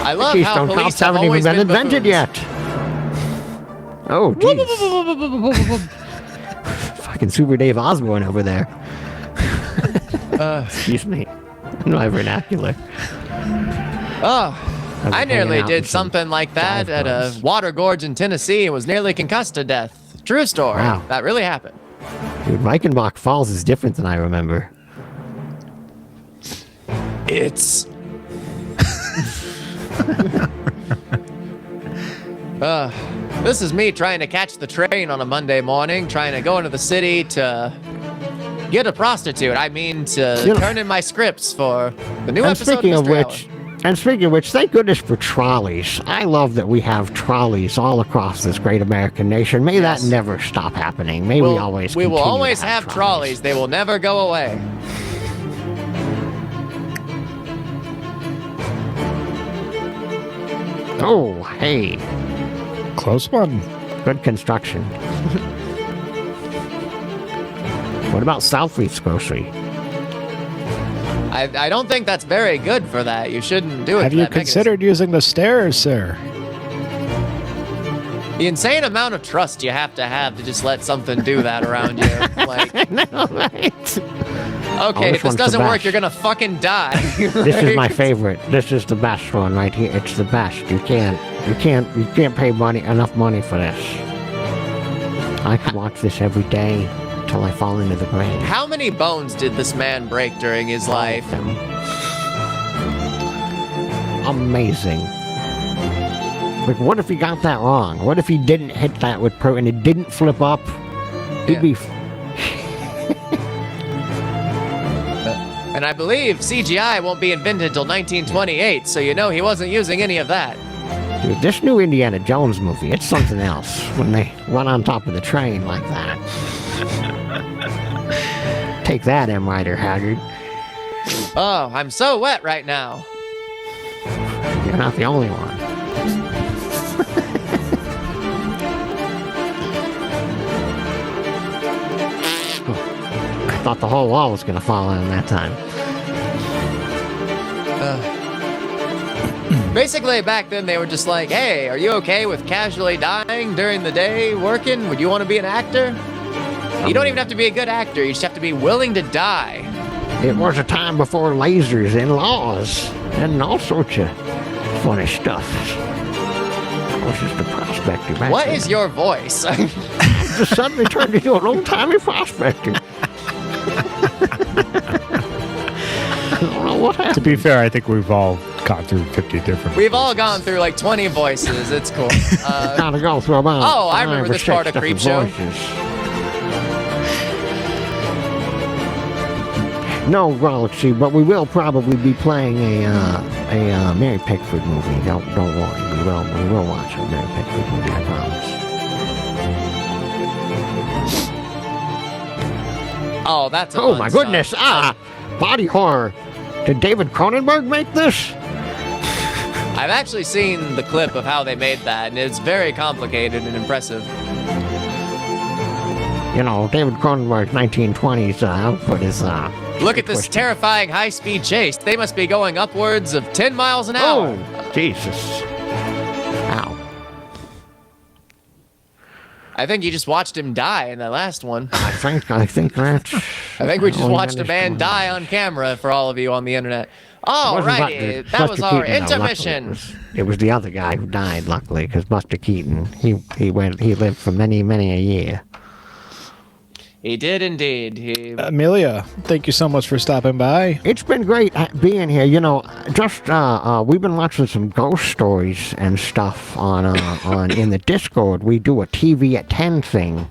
I love how Keystone police cops have haven't even always been been invented buffoons. yet. Oh, jeez. Fucking Super Dave Osborne over there. Excuse me. My vernacular. Oh, I nearly out did with some something like that dive at a bars. water gorge in Tennessee and was nearly concussed to death. True story. Wow. That really happened. Dude, Reichenbach Falls is different than I remember. It's... This is me trying to catch the train on a Monday morning, trying to go into the city to get a prostitute. I mean, to turn in my scripts for the new episode of Mystery Hour. And speaking of which, thank goodness for trolleys. I love that we have trolleys all across this great American nation. May that never stop happening. May we We always will continue always to have trolleys. They will never go away. Oh, hey. Close one. Good construction. What about Southleaf's grocery? I don't think that's very good for that. You shouldn't do it. Have for you that mechanism. considered using the stairs, sir? The insane amount of trust you have to just let something do that around you. Like, No, right? okay, this if this one's the doesn't work, best. you're gonna fucking die. This is my favorite. This is the best one right here. It's the best. You can't pay enough money for this. I could watch this every day till I fall into the grave. How many bones did this man break during his life? Them. Amazing. Like, what if he got that wrong? What if he didn't hit that with pro and it didn't flip up? He'd be. And I believe CGI won't be invented until 1928, so you know he wasn't using any of that. Dude, this new Indiana Jones movie, it's something else when they run on top of the train like that. Take that, M. Rider Haggard. Oh, I'm so wet right now. You're not the only one. I thought the whole wall was going to fall in that time. Basically, back then they were just like, hey, are you okay with casually dying during the day working? Would you want to be an actor? You don't even have to be a good actor. You just have to be willing to die. It was a time before lasers and laws and all sorts of funny stuff. I was just a prospector back What then. is your voice? Just suddenly turned into an old-timey prospector. I don't know what happened. To be fair, I think we've all gone through 50 different. We've all gone through like 20 voices. It's cool. Gotta go through about Oh, I 5 remember or this part 6 of Creep different Show. voices. No Galaxy, but we will probably be playing a Mary Pickford movie. Don't worry, we will watch a Mary Pickford movie. I promise. Oh, that's a Oh fun my song. goodness! Body horror. Did David Cronenberg make this? I've actually seen the clip of how they made that, and it's very complicated and impressive. You know, David Cronenberg's 1920s output is Look at this twisted. terrifying high-speed chase. They must be going upwards of 10 miles an hour. Oh, Jesus! Ow! I think you just watched him die in that last one. I think that's. I think we just Oh, watched a yeah, man this die one. on camera for all of you on the internet. Wasn't Alrighty, that was Buster our Keaton, though. Luckily, intermission. It was the other guy who died, luckily, because Buster Keaton, he lived for many a year. He did indeed. He Amelia, thank you so much for stopping by. It's been great being here. You know, just we've been watching some ghost stories and stuff on in the Discord. We do a TV at 10 thing.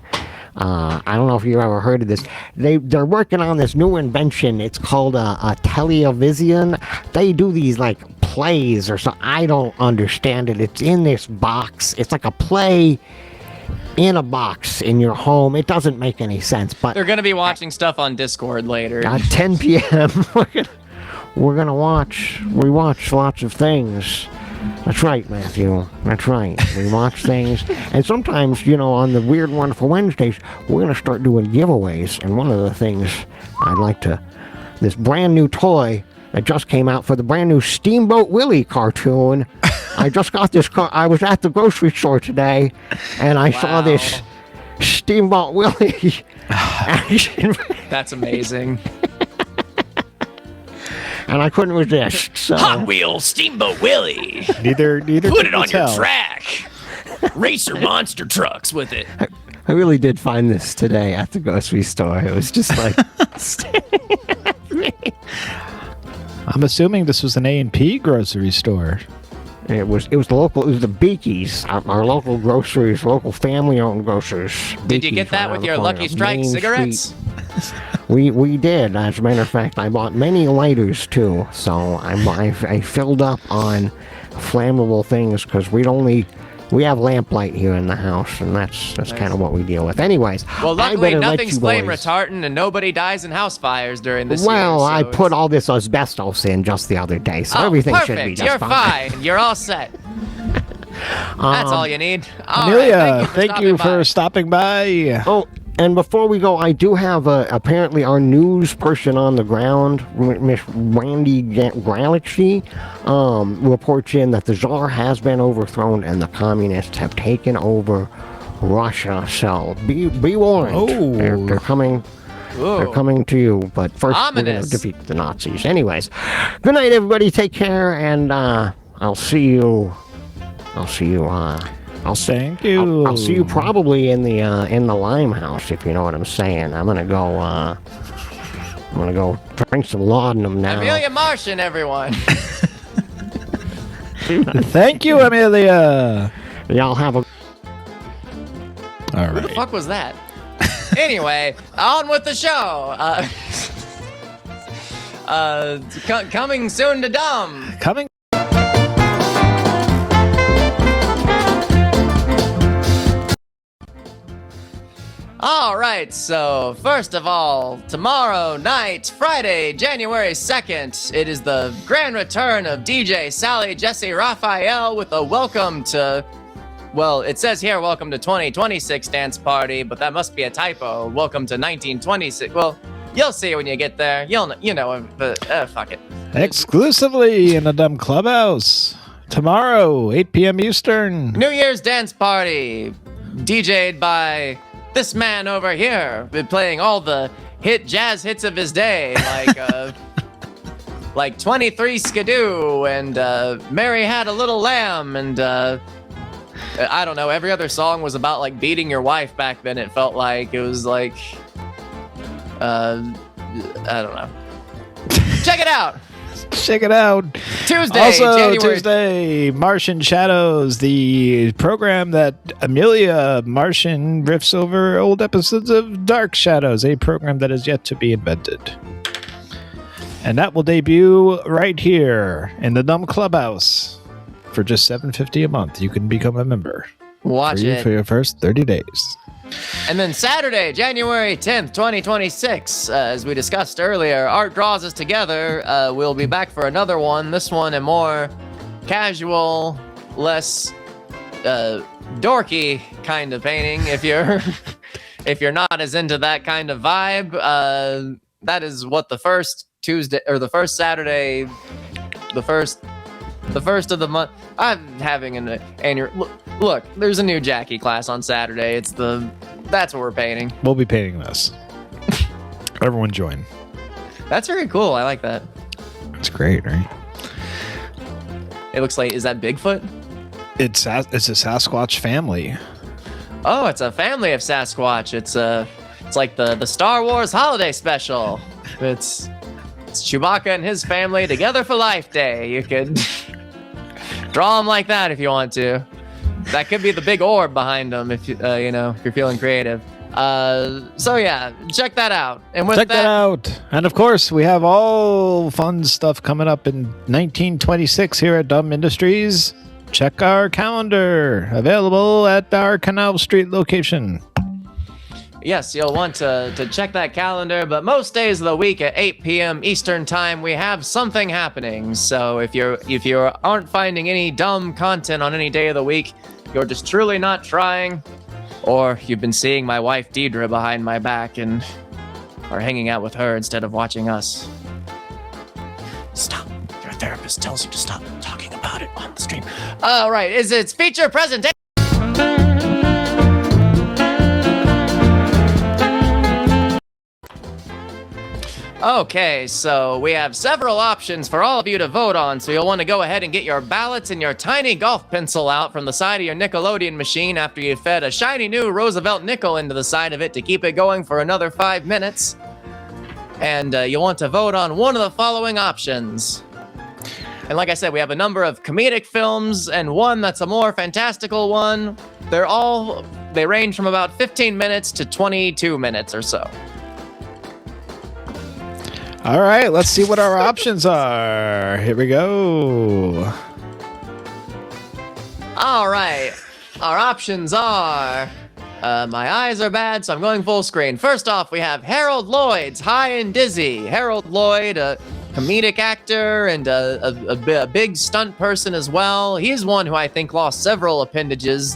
I don't know if you've ever heard of this. They're working on this new invention. It's called a television. They do these like plays or something. I don't understand it. It's in this box. It's like a play in a box in your home. It doesn't make any sense. But they're gonna be watching stuff on Discord later. At 10 p.m. we're gonna watch. We watch lots of things. That's right, Matthew. That's right. We watch things. And sometimes, you know, on the Weird Wonderful Wednesdays, we're going to start doing giveaways. And one of the things I'd like to... This brand new toy that just came out for the brand new Steamboat Willie cartoon. I just got this I was at the grocery store today, and I saw this Steamboat Willie action. That's amazing. And I couldn't resist. So. Hot Wheels Steamboat Willie. Neither. Put it on your track. Racer monster trucks with it. I really did find this today at the grocery store. It was just like. I'm assuming this was an A&P grocery store. It was the local. It was the Beakies, our local groceries, local family-owned groceries. Did you get that with your Lucky Strike cigarettes? We did. As a matter of fact, I bought many lighters too. So I filled up on flammable things because we have lamplight here in the house, and that's nice. Kind of what we deal with. Anyways, well, luckily nothing's flame retardant, and nobody dies in house fires during this. Well, year, so I put all this asbestos in just the other day, so everything perfect. should be just You're fine. You're all set. That's all you need. All Amelia, right, thank you for stopping by. Oh, and before we go, I do have apparently our news person on the ground, Miss Randy Galaxy, reports in that the Tsar has been overthrown and the communists have taken over Russia. So be warned. Oh. They're coming. Ooh. They're coming to you, but first we're going to defeat the Nazis. Anyways, good night, everybody. Take care, and I'll see you. Thank you. I'll see you probably in the Limehouse, if you know what I'm saying. I'm gonna go drink some laudanum now. Amelia Martian, everyone. Thank you, Amelia. Y'all have a. All Who the right. fuck was that? Anyway, on with the show. Coming soon to Dumb. Coming. All right, so first of all, tomorrow night, Friday, January 2nd, it is the grand return of DJ Sally Jesse Raphael with a welcome to, well, it says here welcome to 2026 dance party, but that must be a typo. Welcome to 1926. Well, you'll see when you get there. You know, but fuck it. Exclusively in the Dumb Clubhouse. Tomorrow, 8 p.m. Eastern. New Year's dance party, DJ'd by this man over here, been playing all the jazz hits of his day, like 23 Skidoo and Mary Had a Little Lamb, and I don't know, every other song was about like beating your wife back then. It felt like it was like I don't know. Check it out. Check it out. Tuesday, also, January. Tuesday, Martian Shadows, the program that Amelia Martian riffs over old episodes of Dark Shadows, a program that is yet to be invented. And that will debut right here in the Dumb Clubhouse for just $7.50 a month. You can become a member. Watch Free it. for your first 30 days. And then Saturday, January 10th, 2026, as we discussed earlier, Art Draws Us Together. We'll be back for another one. This one a more casual, less dorky kind of painting. If you're not as into that kind of vibe, that is what the first Tuesday or the first Saturday, the first of the month. I'm having an annual look. There's a new Jackie class on Saturday. That's what we're painting. We'll be painting this. Everyone join. That's very cool. I like that. It's great, right? It looks like, is that Bigfoot? It's a Sasquatch family. Oh, it's a family of Sasquatch. It's It's like the Star Wars holiday special. It's Chewbacca and his family together for Life Day. You could draw them like that if you want to. That could be the big orb behind them if if you're feeling creative. So yeah, check that out. And with Check that out. And of course, we have all fun stuff coming up in 1926 here at Dumb Industries. Check our calendar, available at our Canal Street location. Yes, you'll want to check that calendar, but most days of the week at 8 p.m. Eastern Time, we have something happening. So if you aren't finding any dumb content on any day of the week, you're just truly not trying, or you've been seeing my wife Deidre behind my back and are hanging out with her instead of watching us. Stop. Your therapist tells you to stop talking about it on the stream. All right, it's feature presentation. Okay, so we have several options for all of you to vote on, so you'll want to go ahead and get your ballots and your tiny golf pencil out from the side of your Nickelodeon machine after you fed a shiny new Roosevelt nickel into the side of it to keep it going for another 5 minutes. And you'll want to vote on one of the following options. And like I said, we have a number of comedic films and one that's a more fantastical one. They range from about 15 minutes to 22 minutes or so. All right, let's see what our options are. Here we go. All right, our options are... my eyes are bad, so I'm going full screen. First off, we have Harold Lloyd's High and Dizzy. Harold Lloyd, a comedic actor and a big stunt person as well. He's one who I think lost several appendages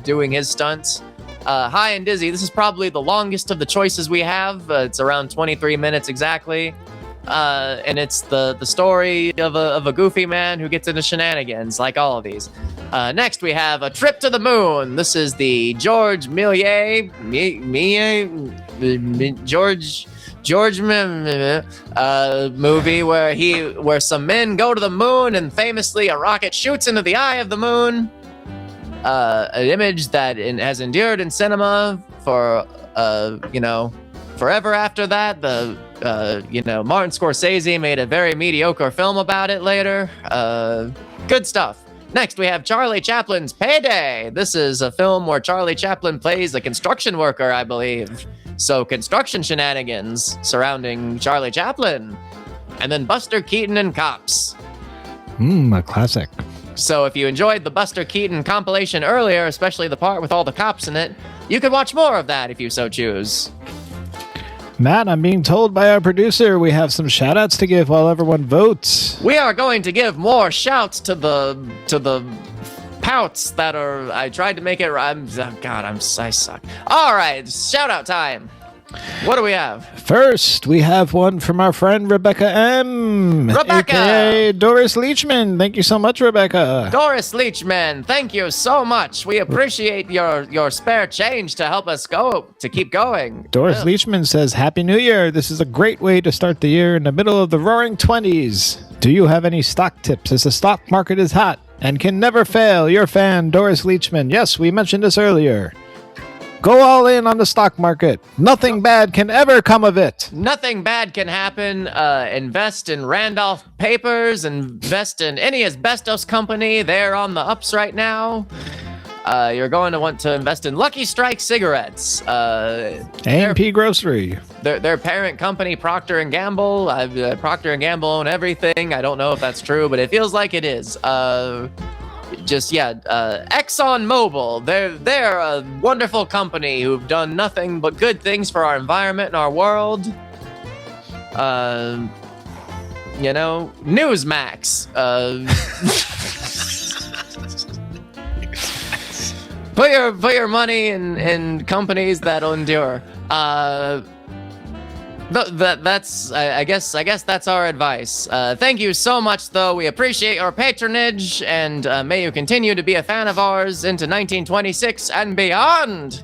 doing his stunts. High and Dizzy, this is probably the longest of the choices we have. It's around 23 minutes exactly. And it's the story of a goofy man who gets into shenanigans, like all of these. Next, we have A Trip to the Moon. This is the George Millier movie where some men go to the moon and famously a rocket shoots into the eye of the moon. An image that has endured in cinema for forever after that. Martin Scorsese made a very mediocre film about it later. Good stuff. Next, we have Charlie Chaplin's Payday. This is a film where Charlie Chaplin plays a construction worker, I believe. So construction shenanigans surrounding Charlie Chaplin. And then Buster Keaton and Cops. A classic. So if you enjoyed the Buster Keaton compilation earlier, especially the part with all the cops in it, you could watch more of that if you so choose. Matt, I'm being told by our producer we have some shout-outs to give while everyone votes. We are going to give more shouts to the pouts that are... I tried to make it... I suck. All right, shout-out time. What do we have? First, we have one from our friend Rebecca M. Rebecca! AKA Doris Leachman. Thank you so much, Rebecca. Doris Leachman, thank you so much. We appreciate your spare change to help us keep going. Doris Leachman says, Happy New Year. This is a great way to start the year in the middle of the roaring 20s. Do you have any stock tips as the stock market is hot and can never fail? Your fan, Doris Leachman. Yes, we mentioned this earlier. Go all in on the stock market. Nothing bad can ever come of it. Nothing bad can happen. Invest in Randolph Papers. Invest in any asbestos company. They're on the ups right now. You're going to want to invest in Lucky Strike cigarettes. A&P Grocery. Their parent company, Procter & Gamble. Procter & Gamble own everything. I don't know if that's true, but it feels like it is. Exxon Mobil, they're a wonderful company who've done nothing but good things for our environment and our world. Newsmax. Put your money in companies that'll endure. I guess that's our advice. Thank you so much, though. We appreciate your patronage, and may you continue to be a fan of ours into 1926 and beyond.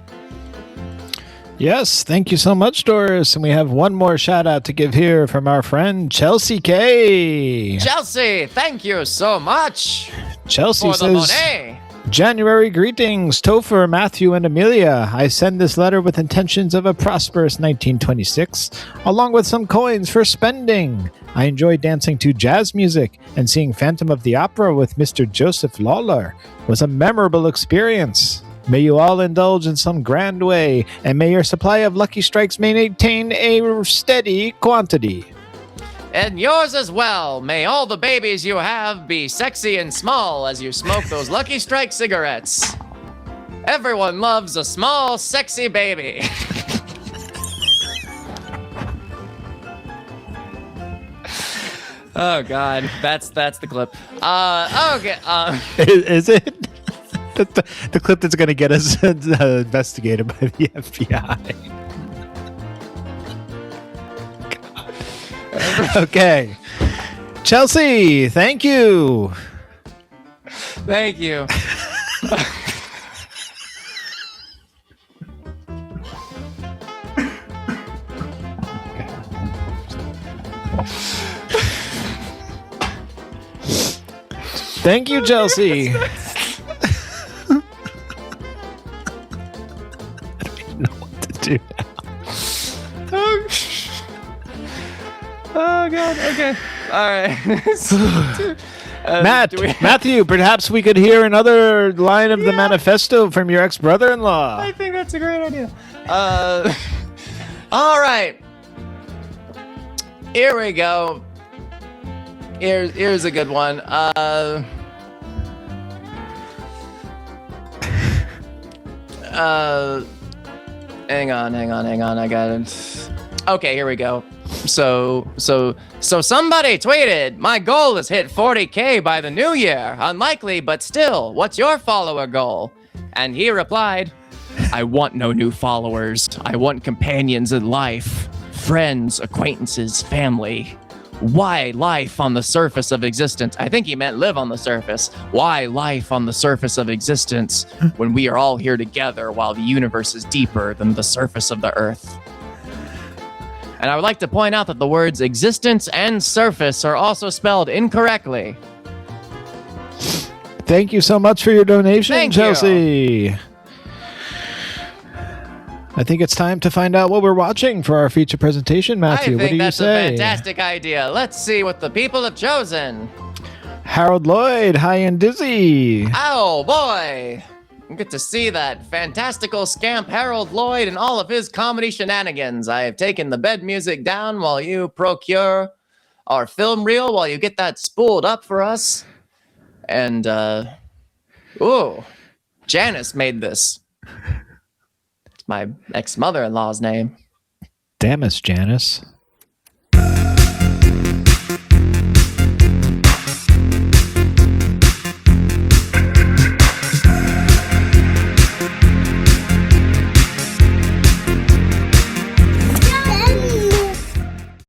Yes, thank you so much, Doris. And we have one more shout out to give here from our friend Chelsea K. Chelsea, thank you so much. Chelsea for says, the money. January greetings, Topher, Matthew, and Amelia. I send this letter with intentions of a prosperous 1926, along with some coins for spending. I enjoy dancing to jazz music, and seeing Phantom of the Opera with Mr. Joseph Lawler was a memorable experience. May you all indulge in some grand way, and may your supply of Lucky Strikes maintain a steady quantity. And yours as well. May all the babies you have be sexy and small as you smoke those Lucky Strike cigarettes. Everyone loves a small, sexy baby. Oh God, that's the clip. Okay. Is it the clip that's going to get us investigated by the FBI? Okay, Chelsea, thank you. Thank you. Thank you, Chelsea. I don't even know what to do now. Oh God. Okay. All right. Matthew, perhaps we could hear another line of the manifesto from your ex-brother-in-law. I think that's a great idea. All right. Here we go. Here's a good one. Hang on. I got it. Okay, here we go. So somebody tweeted, my goal is hit 40K by the new year. Unlikely, but still, what's your follower goal? And he replied, I want no new followers. I want companions in life, friends, acquaintances, family. Why life on the surface of existence? I think he meant live on the surface. Why life on the surface of existence when we are all here together while the universe is deeper than the surface of the earth? And I would like to point out that the words existence and surface are also spelled incorrectly. Thank you so much for your donation, Thank Chelsea. you. I think it's time to find out what we're watching for our feature presentation, Matthew. What do you I think that's say? a fantastic idea. Let's see what the people have chosen. Harold Lloyd, High and Dizzy. Oh, boy. You get to see that fantastical scamp Harold Lloyd and all of his comedy shenanigans. I have taken the bed music down while you procure our film reel, while you get that spooled up for us. And, Janice made this. It's my ex-mother-in-law's name. Damn us, Janice.